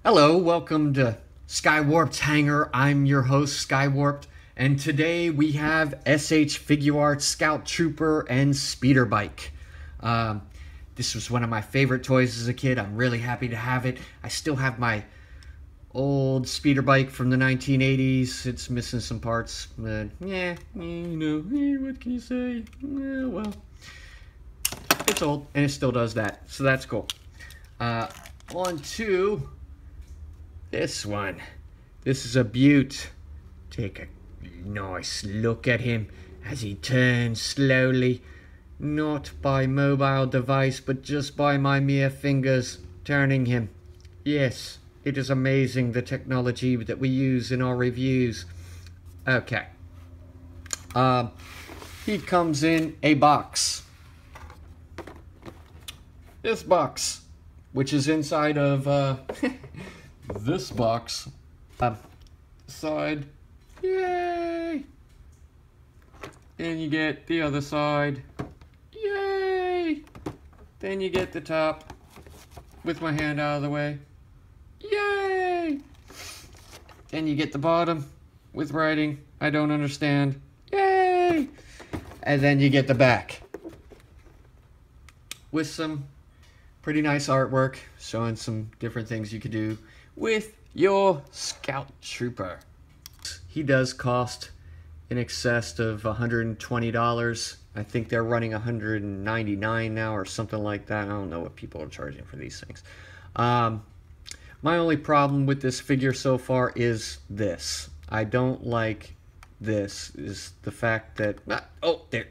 Hello, welcome to Skywarped's Hangar. I'm your host, Skywarped, and today we have SH Figuarts Scout Trooper and Speeder Bike. This was one of my favorite toys as a kid. I'm really happy to have it. I still have my old speeder bike from the 1980s. It's missing some parts, but what can you say? Well, it's old, and it still does that, so that's cool. On to this one. This is a beaut. Take a nice look at him as he turns slowly, not by mobile device, but just by my mere fingers turning him. Yes, it is amazing, the technology that we use in our reviews. Okay. He comes in a box. This box, which is inside of this box. Side. Yay! Then you get the other side. Yay! Then you get the top with my hand out of the way. Yay! Then you get the bottom with writing I don't understand. Yay! And then you get the back with some pretty nice artwork showing some different things you could do with your Scout Trooper. He does cost in excess of $120. I think they're running $199 now or something like that. I don't know what people are charging for these things. My only problem with this figure so far is this. I don't like this, is the fact that... oh, there.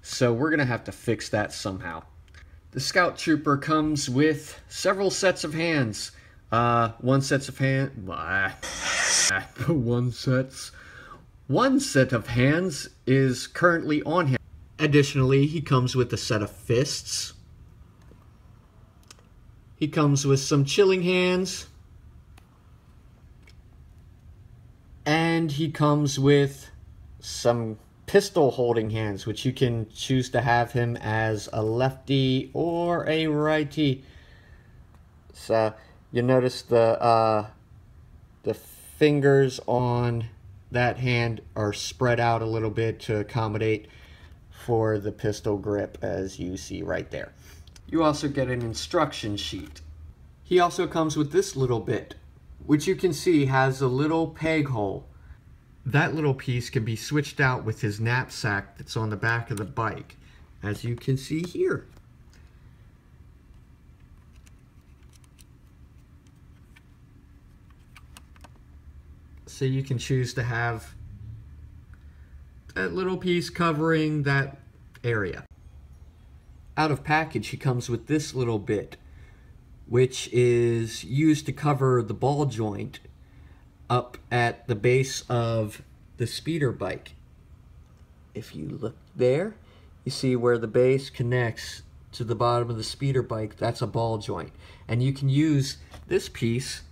So we're going to have to fix that somehow. The Scout Trooper comes with several sets of hands. One set of hands is currently on him. Additionally, he comes with a set of fists. He comes with some chilling hands. And he comes with some pistol holding hands, which you can choose to have him as a lefty or a righty. So you notice the fingers on that hand are spread out a little bit to accommodate for the pistol grip, as you see right there. You also get an instruction sheet. He also comes with this little bit, which you can see has a little peg hole. That little piece can be switched out with his knapsack that's on the back of the bike, as you can see here. So you can choose to have that little piece covering that area. Out of package, he comes with this little bit, which is used to cover the ball joint up at the base of the speeder bike. If you look there, you see where the base connects to the bottom of the speeder bike. That's a ball joint, and you can use this piece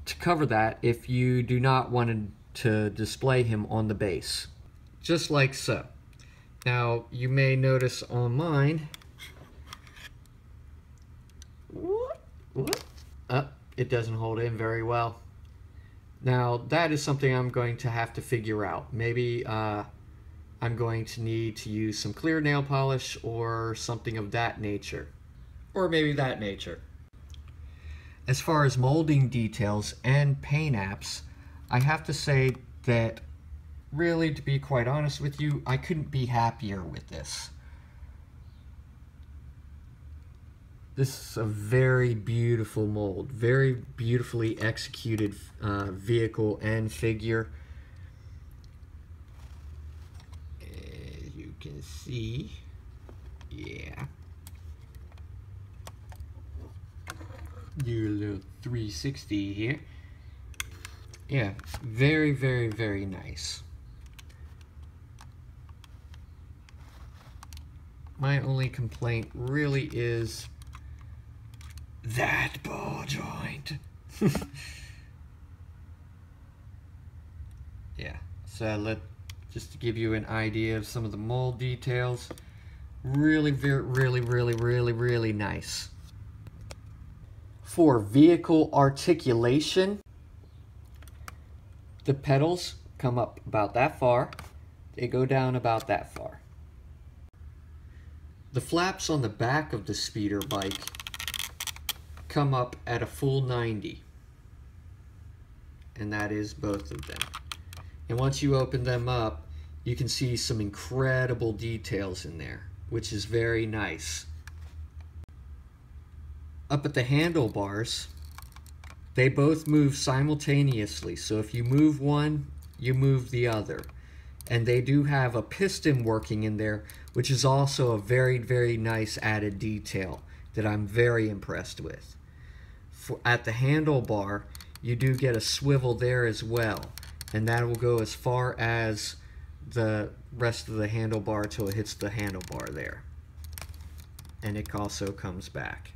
to cover that if you do not want to display him on the base, just like so. Now you may notice on mine, it doesn't hold in very well. Now that is something I'm going to have to figure out. Maybe I'm going to need to use some clear nail polish or something of that nature, or maybe that nature. As far as molding details and paint apps, I have to say that really, to be quite honest with you, I couldn't be happier with this. This is a very beautiful mold, very beautifully executed vehicle and figure. As you can see, yeah. Do a little 360 here. Yeah, very, very, very nice. My only complaint really is that ball joint. Yeah, so just to give you an idea of some of the mold details, Really, really nice. For vehicle articulation, the pedals come up about that far. They go down about that far. The flaps on the back of the speeder bike come up at a full 90. And that is both of them. And once you open them up, you can see some incredible details in there, which is very nice. Up at the handlebars, they both move simultaneously. So if you move one, you move the other. And they do have a piston working in there, which is also a very nice added detail that I'm very impressed with. At the handlebar, you do get a swivel there as well, and that will go as far as the rest of the handlebar till it hits the handlebar there, and it also comes back.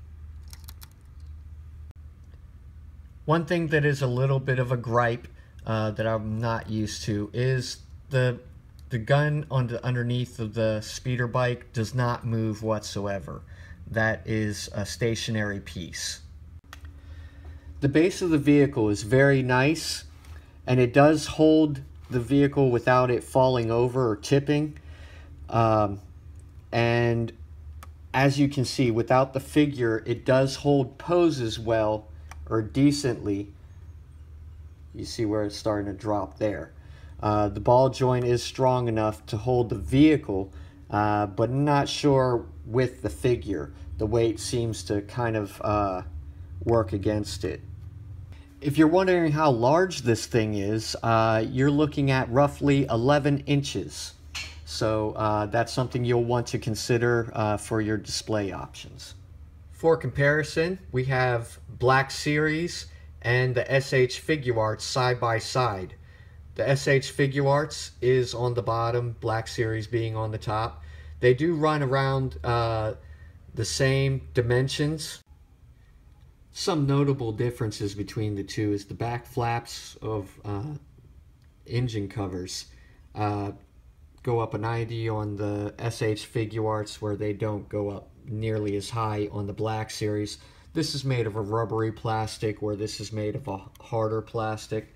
One thing that is a little bit of a gripe that I'm not used to is the gun on the underneath of the speeder bike does not move whatsoever. That is a stationary piece. The base of the vehicle is very nice, and it does hold the vehicle without it falling over or tipping. And as you can see, without the figure, it does hold poses well, or decently. You see where it's starting to drop there. The ball joint is strong enough to hold the vehicle, but not sure with the figure. The weight seems to kind of work against it. If you're wondering how large this thing is, you're looking at roughly 11 inches. So that's something you'll want to consider for your display options. For comparison, we have Black Series and the SH Figuarts side by side. The SH Figuarts is on the bottom, Black Series being on the top. They do run around the same dimensions. Some notable differences between the two is the back flaps of engine covers go up a 90 on the SH Figuarts, where they don't go up nearly as high on the Black Series. This is made of a rubbery plastic, where this is made of a harder plastic.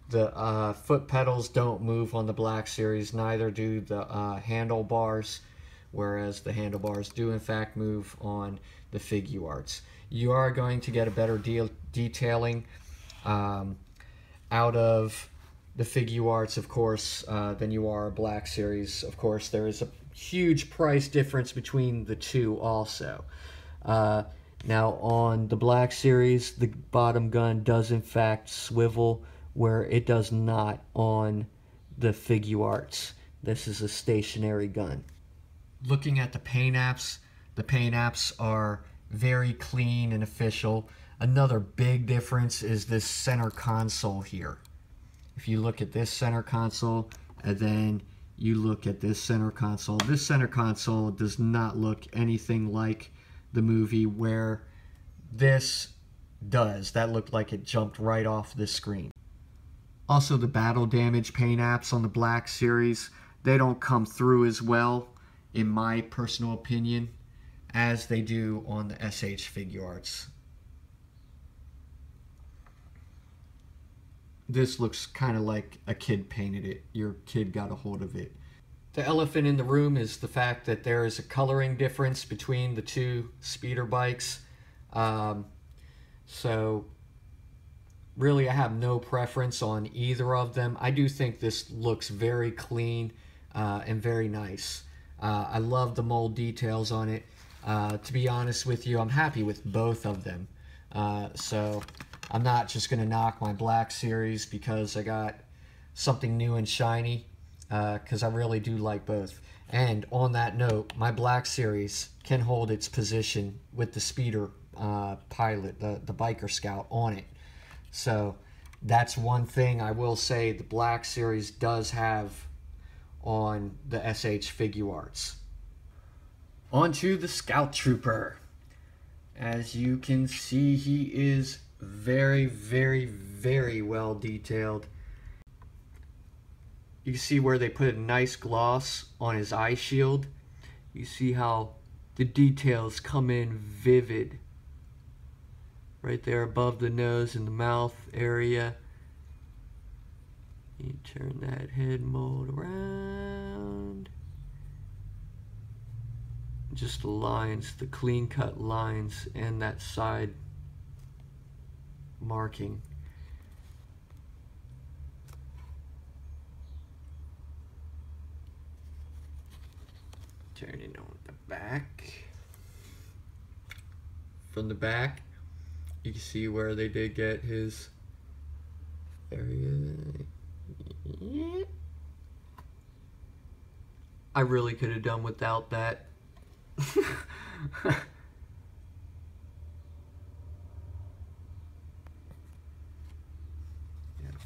The foot pedals don't move on the Black Series, neither do the handlebars, whereas the handlebars do in fact move on the Figuarts. You are going to get a better detailing out of the Figuarts, of course, than you are a Black Series. Of course, there is a huge price difference between the two also. Now, on the Black Series, the bottom gun does in fact swivel, where it does not on the Figuarts. This is a stationary gun. Looking at the paint apps are very clean and official. Another big difference is this center console here. If you look at this center console and then you look at this center console does not look anything like the movie, where this does. That looked like it jumped right off the screen. Also, the battle damage paint apps on the Black Series, they don't come through as well, in my personal opinion, as they do on the SH Figuarts. This looks kind of like a kid painted it. Your kid got a hold of it. The elephant in the room is the fact that there is a coloring difference between the two speeder bikes. So really, I have no preference on either of them. I do think this looks very clean and very nice. I love the mold details on it. To be honest with you, I'm happy with both of them. So I'm not just going to knock my Black Series because I got something new and shiny, because I really do like both. And on that note, my Black Series can hold its position with the speeder pilot, the Biker Scout on it. So that's one thing I will say the Black Series does have on the SH Figuarts. On to the Scout Trooper. As you can see, he is very well detailed. You can see where they put a nice gloss on his eye shield. You see how the details come in vivid. Right there above the nose and the mouth area. You turn that head mold around. Just the lines, the clean cut lines, and that side marking. Turning on the back. From the back, you can see where they did get his area. I really could have done without that.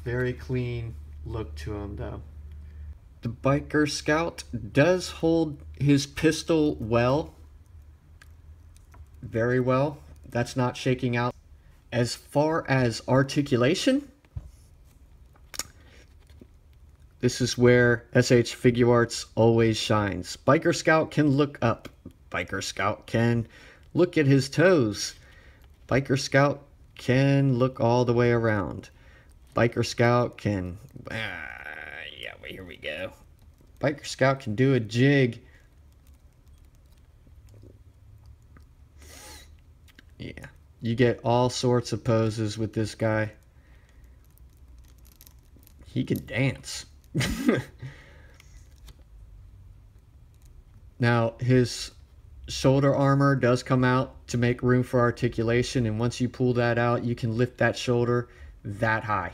Very clean look to him though. The Biker Scout does hold his pistol well, very well. That's not shaking out. As far as articulation, this is where SH Figuarts always shines. Biker Scout can look up. Biker Scout can look at his toes. Biker Scout can look all the way around. Biker Scout can... yeah, well, here we go. Biker Scout can do a jig. Yeah, you get all sorts of poses with this guy. He can dance. Now, his shoulder armor does come out to make room for articulation, and once you pull that out, you can lift that shoulder that high.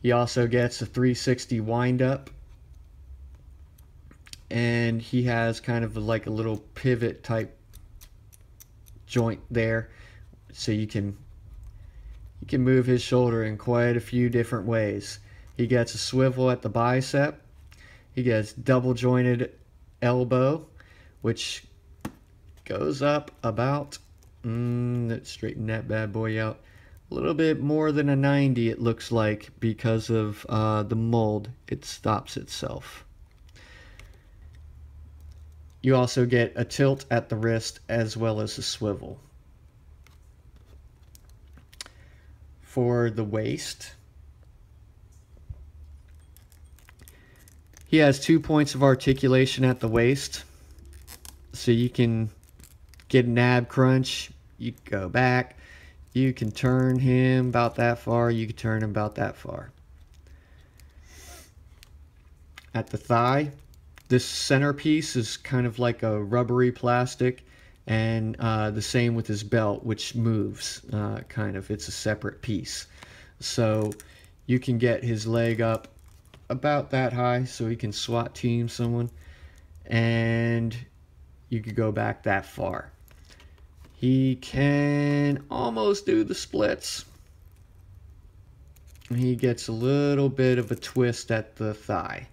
He also gets a 360 wind up, and he has kind of like a little pivot type joint there, so you can move his shoulder in quite a few different ways. He gets a swivel at the bicep. He gets double jointed elbow, which goes up about, let's straighten that bad boy out, a little bit more than a 90 it looks like, because of the mold. It stops itself. You also get a tilt at the wrist as well as a swivel. For the waist, he has 2 points of articulation at the waist, so you can get an ab crunch. You can go back, you can turn him about that far, you can turn him about that far. At the thigh, this centerpiece is kind of like a rubbery plastic, and the same with his belt, which moves kind of. It's a separate piece. So you can get his leg up about that high so he can SWAT team someone, and you could go back that far. He can almost do the splits. He gets a little bit of a twist at the thigh.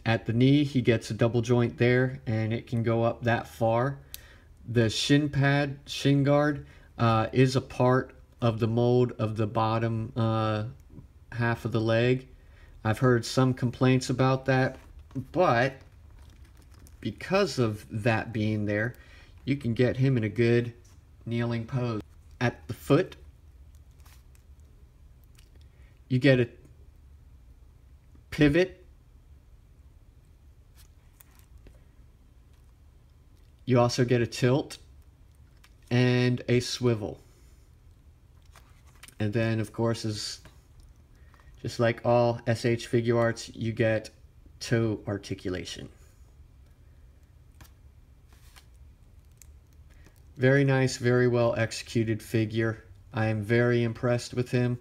At the knee, he gets a double joint there, and it can go up that far. The shin pad, shin guard, is a part of the mold of the bottom half of the leg. I've heard some complaints about that, but because of that being there, you can get him in a good kneeling pose. At the foot, you get a pivot. You also get a tilt and a swivel. And then, of course, is just like all SH Figuarts, you get toe articulation. Very nice, very well executed figure. I am very impressed with him.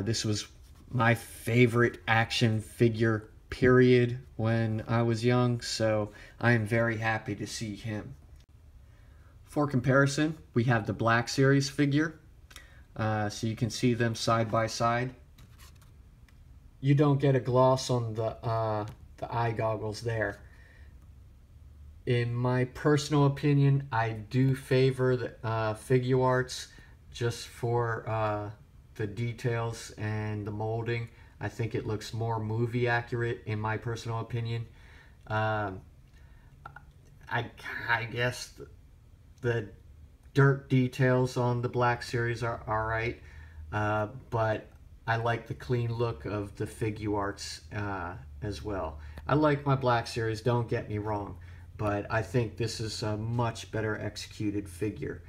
This was my favorite action figure, period, when I was young, so I am very happy to see him. For comparison, we have the Black Series figure, so you can see them side by side. You don't get a gloss on the eye goggles there. In my personal opinion, I do favor the Figuarts just for the details and the molding. I think it looks more movie accurate in my personal opinion. I guess the dirt details on the Black Series are alright, but I like the clean look of the Figuarts as well. I like my Black Series, don't get me wrong, but I think this is a much better executed figure.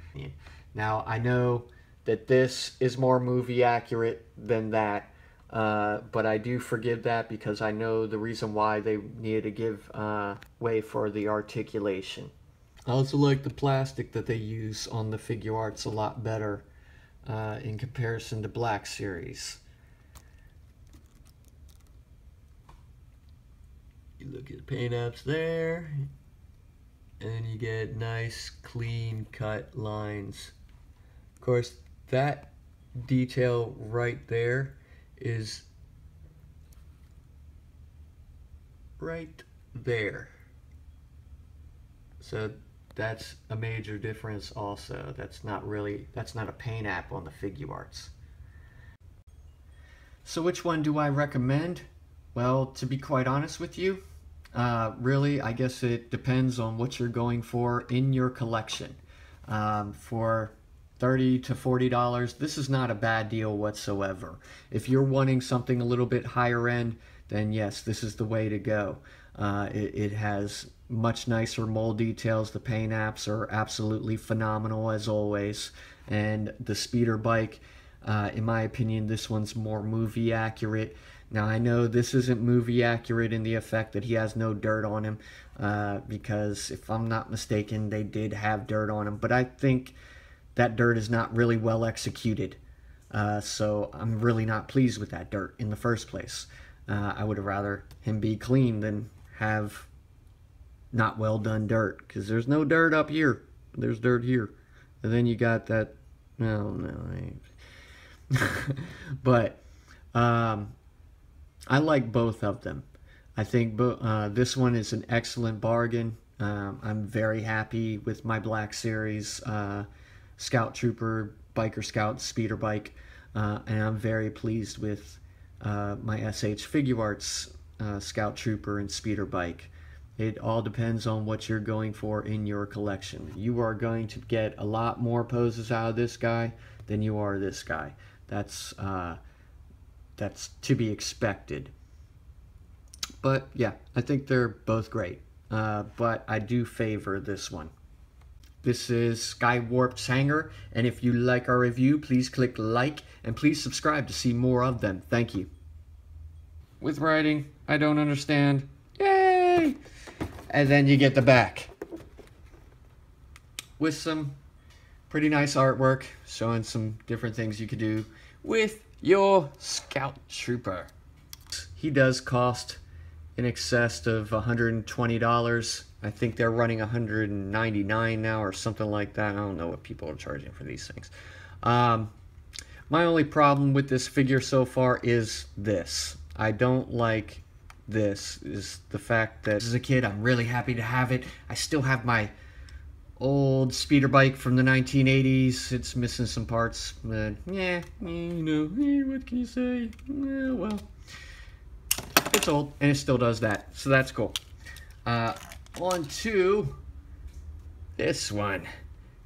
Now, I know that this is more movie accurate than that, but I do forgive that because I know the reason why they needed to give way for the articulation. I also like the plastic that they use on the Figuarts a lot better in comparison to Black Series. You look at the paint apps there, and you get nice clean cut lines. Of course, that detail right there is right there. So that's a major difference also. That's not a paint app on the Figuarts. So which one do I recommend? Well, to be quite honest with you, really, I guess it depends on what you're going for in your collection. For $30 to $40, this is not a bad deal whatsoever. If you're wanting something a little bit higher end, then yes, this is the way to go. It has much nicer mold details. The paint apps are absolutely phenomenal as always. And the speeder bike, in my opinion, this one's more movie accurate. Now, I know this isn't movie accurate in the effect that he has no dirt on him, because if I'm not mistaken, they did have dirt on him. But I think that dirt is not really well executed. So I'm really not pleased with that dirt in the first place. I would have rather him be clean than have not well done dirt, because there's no dirt up here. There's dirt here. And then you got that, no, but I like both of them. I think this one is an excellent bargain. I'm very happy with my Black Series Scout Trooper, Biker Scout, Speeder Bike, and I'm very pleased with my SH Figuarts Scout Trooper and Speeder Bike. It all depends on what you're going for in your collection. You are going to get a lot more poses out of this guy than you are this guy. That's to be expected. But yeah, I think they're both great. But I do favor this one. This is Skywarped's Hanger, and if you like our review, please click like and please subscribe to see more of them. Thank you. With writing, I don't understand. Yay! And then you get the back with some pretty nice artwork showing some different things you could do with your Scout Trooper. He does cost in excess of $120. I think they're running $199 now or something like that. I don't know what people are charging for these things. My only problem with this figure so far is this. I don't like this, is the fact that as a kid I'm really happy to have it. I still have my old speeder bike from the 1980s. It's missing some parts, but yeah, you know, what can you say? Well, it's old and it still does that, so that's cool. On to this one.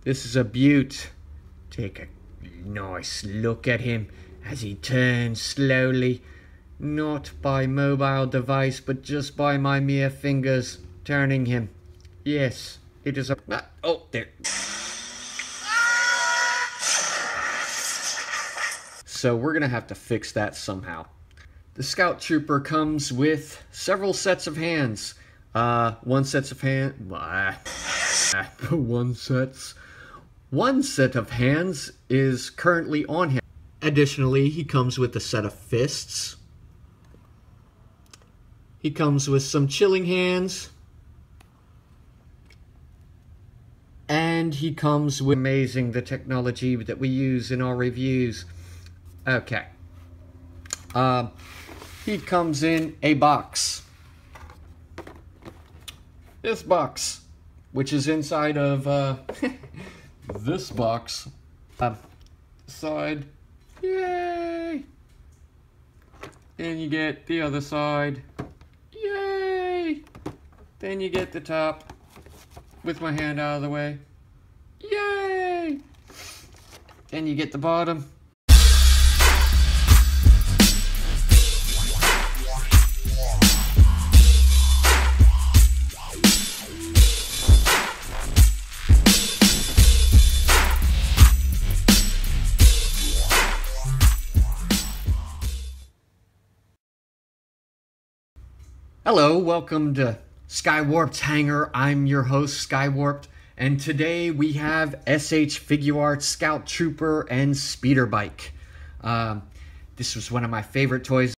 This is a beaut. Take a nice look at him as he turns slowly, not by mobile device but just by my mere fingers turning him. Yes, it is a... oh, there. So we're gonna have to fix that somehow. The Scout Trooper comes with several sets of hands. One set of hands is currently on him. Additionally, he comes with a set of fists. He comes with some chilling hands. And he comes with amazing the technology that we use in our reviews. Okay. He comes in a box. This box, which is inside of this box. Side. Yay! Then you get the other side. Yay! Then you get the top. with my hand out of the way. Yay! And you get the bottom. Hello, welcome to Skywarped's Hangar. I'm your host, Skywarped, and today we have SH Figuarts Scout Trooper and Speeder Bike. This was one of my favorite toys.